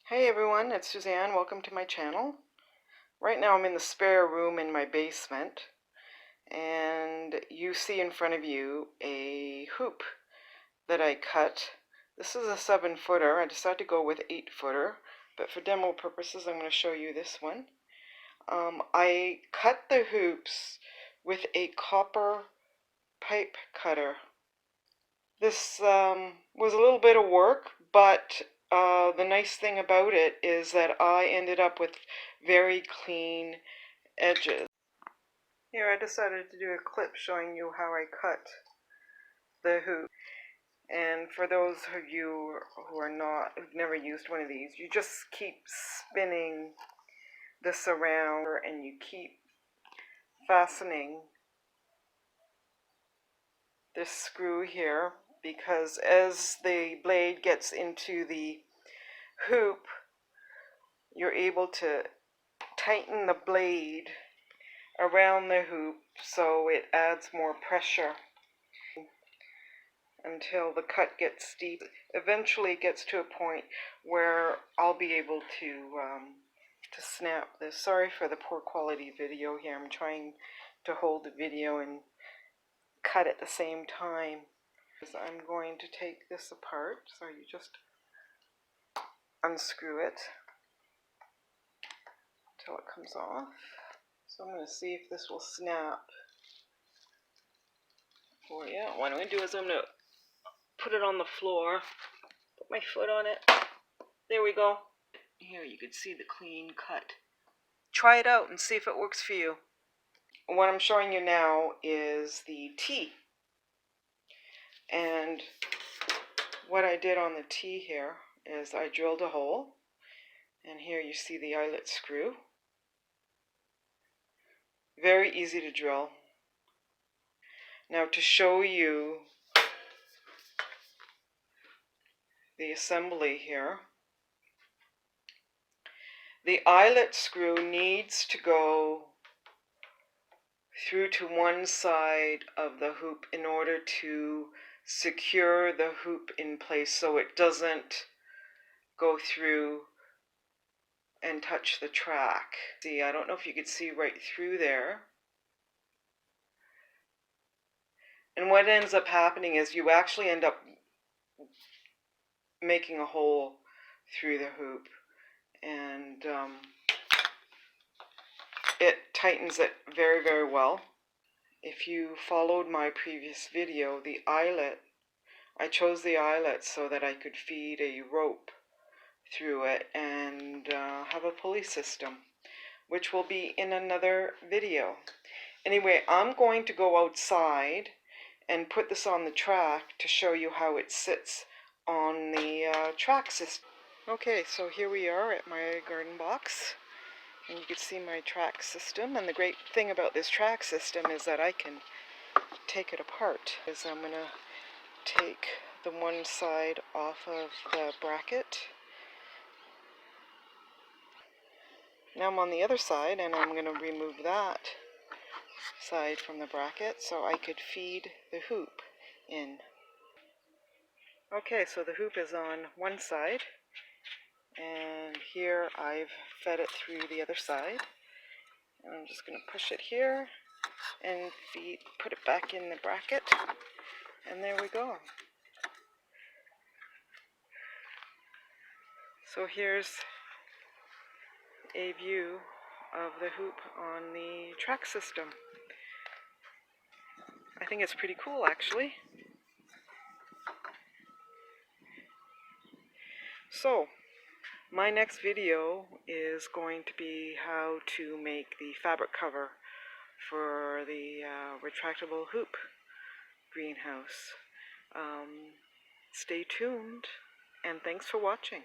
Hey everyone, it's Suzanne. Welcome to my channel. Right now I'm in the spare room in my basement, and you see in front of you a hoop that I cut. This is a 7-footer. I decided to go with 8-footer, but for demo purposes I'm going to show you this one. I cut the hoops with a copper pipe cutter. This was a little bit of work, but the nice thing about it is that I ended up with very clean edges. Here I decided to do a clip showing you how I cut the hoop. And for those of you who've never used one of these, you just keep spinning this around and you keep fastening this screw here, because as the blade gets into the hoop, you're able to tighten the blade around the hoop so it adds more pressure until the cut gets deep. Eventually it gets to a point where I'll be able to snap this. Sorry for the poor quality video here. I'm trying to hold the video and cut at the same time. I'm going to take this apart, so you just unscrew it until it comes off. So I'm going to see if this will snap for you. What I'm going to do is I'm going to put it on the floor, put my foot on it. There we go. Here you can see the clean cut. Try it out and see if it works for you. What I'm showing you now is the T. And what I did on the T here is I drilled a hole, and here you see the eyelet screw. Very easy to drill. Now to show you the assembly here, the eyelet screw needs to go through to one side of the hoop in order to secure the hoop in place so it doesn't go through and touch the track. See, I don't know if you could see right through there. And what ends up happening is you actually end up making a hole through the hoop, and it tightens it very, very well. If you followed my previous video, the eyelet, I chose the eyelet so that I could feed a rope through it and have a pulley system, which will be in another video. Anyway, I'm going to go outside and put this on the track to show you how it sits on the track system. Okay, so here we are at my garden box, and you can see my track system. And the great thing about this track system is that I can take it apart. I'm going to take the one side off of the bracket. Now I'm on the other side, and I'm going to remove that side from the bracket so I could feed the hoop in. Okay, so the hoop is on one side, and here I've fed it through the other side. And I'm just going to push it here and put it back in the bracket, and there we go. So here's a view of the hoop on the track system. I think it's pretty cool, actually. So my next video is going to be how to make the fabric cover for the retractable hoop greenhouse. Stay tuned, and thanks for watching.